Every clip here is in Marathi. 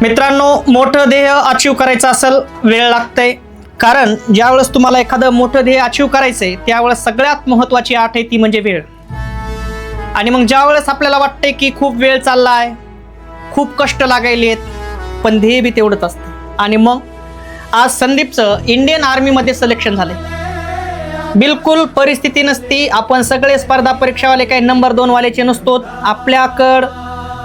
मित्रांनो, मोठं ध्येय अचीव करायचं असेल वेळ लागते, कारण ज्यावेळेस तुम्हाला एखादं मोठं ध्येय अचीव करायचंय त्यावेळेस सगळ्यात महत्त्वाची आठ आहे ती म्हणजे वेळ. आणि मग ज्यावेळेस आपल्याला वाटते की खूप वेळ चाललाय, खूप कष्ट लागायलेत, पण ध्येय बी तेवढंच असतं. आणि मग आज संदीपचं इंडियन आर्मीमध्ये सिलेक्शन झाले. बिलकुल परिस्थिती नसती, आपण सगळे स्पर्धा परीक्षावाले काही नंबर 2 वाल्याचे नसतो. आपल्याकडं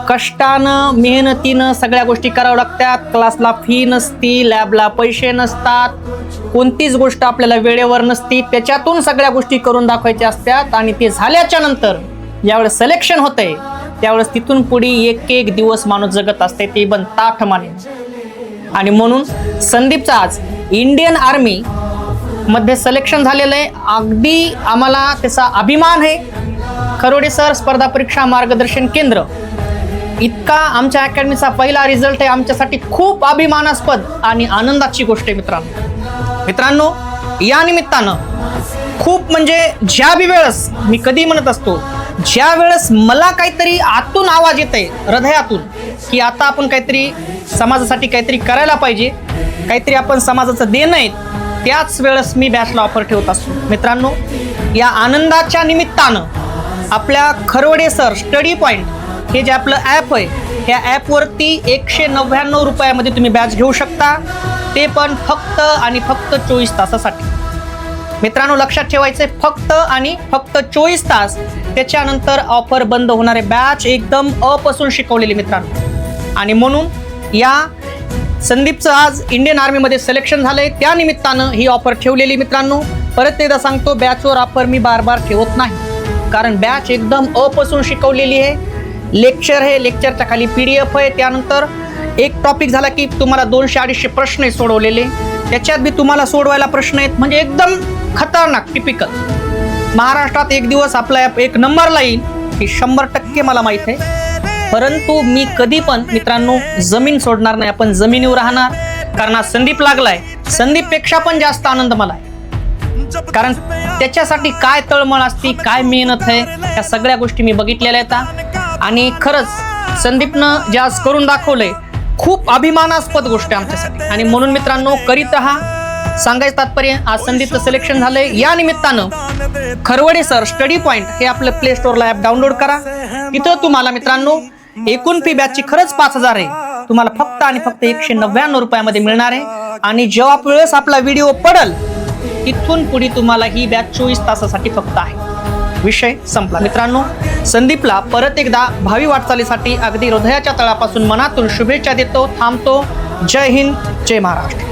कष्टानं मेहनतीनं सगळ्या गोष्टी कराव्या लागतात. क्लासला फी नसती, लॅबला पैसे नसतात, कोणतीच गोष्ट आपल्याला वेळेवर नसती. त्याच्यातून सगळ्या गोष्टी करून दाखवायच्या असतात. आणि ते झाल्याच्या नंतर ज्यावेळेस सिलेक्शन होतंय त्यावेळेस तिथून पुढे एक एक दिवस माणूस जगत असते, ते पण ताठ माने. आणि म्हणून संदीपचा आज इंडियन आर्मी मध्ये सिलेक्शन झालेलं आहे. अगदी आम्हाला त्याचा अभिमान आहे. खरोडे सर स्पर्धा परीक्षा मार्गदर्शन केंद्र इतका आमच्या अकॅडमीचा पहिला रिझल्ट आहे, आमच्यासाठी खूप अभिमानास्पद आणि आनंदाची गोष्ट आहे. मित्रांनो, या निमित्तानं खूप म्हणजे ज्या बी वेळेस मी कधी म्हणत असतो, ज्या वेळेस मला काहीतरी आतून आवाज येते हृदयातून की आता आपण काहीतरी समाजासाठी काहीतरी करायला पाहिजे, काहीतरी आपण समाजाचं देणं आहे, त्याच वेळेस मी बॅचला ऑफर ठेवत असतो. मित्रांनो, या आनंदाच्या निमित्तानं आपल्या खरोडे सर स्टडी पॉईंट हे जे आपलं ॲप आहे, ह्या ॲपवरती 199 रुपयामध्ये तुम्ही बॅच घेऊ शकता, ते पण फक्त आणि फक्त 24 तासासाठी. मित्रांनो, लक्षात ठेवायचं आहे, फक्त आणि फक्त 24 तास. त्याच्यानंतर ऑफर बंद होणारे. बॅच एकदम अपासून शिकवलेली मित्रांनो. आणि म्हणून या संदीपचं आज इंडियन आर्मीमध्ये सिलेक्शन झालंय, त्या निमित्तानं ही ऑफर ठेवलेली. मित्रांनो, परत एकदा सांगतो, बॅचवर ऑफर मी बार बार ठेवत नाही, कारण बॅच एकदम अपासून शिकवलेली आहे. लेक्चर आहे, लेक्चरच्या खाली PDF आहे. त्यानंतर एक टॉपिक झाला की तुम्हाला 200-250 प्रश्न आहेत सोडवलेले, त्याच्यात बी तुम्हाला सोडवायला प्रश्न आहेत, म्हणजे एकदम खतरनाक टिपिकल. महाराष्ट्रात एक दिवस आपला ॲप एक नंबरला येईल ही 100% मला माहीत आहे. परंतु मी कधी पण मित्रांनो जमीन सोडणार नाही. आपण जमिनीवर राहणार, कारण आज संदीप लागलाय. संदीपपेक्षा पण जास्त आनंद मला आहे, कारण त्याच्यासाठी काय तळमळ असती, काय मेहनत आहे, या सगळ्या गोष्टी मी बघितलेल्या आहेत. आणि खरंच संदीपनं जे आज करून दाखवलंय खूप अभिमानास्पद गोष्ट आहे आमच्यासाठी. आणि म्हणून मित्रांनो, करीत राहा. सांगायचं तात्पर्य, आज संदीपचं सिलेक्शन झालंय, या निमित्तानं खरवडे सर स्टडी पॉईंट हे आपलं प्ले स्टोअरला ॲप डाउनलोड करा. तिथं तुम्हाला मित्रांनो एकूण फी बॅचची खरंच 5000 आहे, तुम्हाला फक्त आणि फक्त 199 रुपयामध्ये मिळणार आहे. आणि जेव्हा वेळेस आपला व्हिडिओ पडल तिथून पुढे तुम्हाला ही बॅच 24 तासासाठी फक्त आहे. विषय संपला. मित्रांनो, संदीपला परत एकदा भावी वाटचालीसाठी अगदी हृदयाच्या तळापासून मनातून शुभेच्छा देतो. थांबतो. जय हिंद, जय महाराष्ट्र.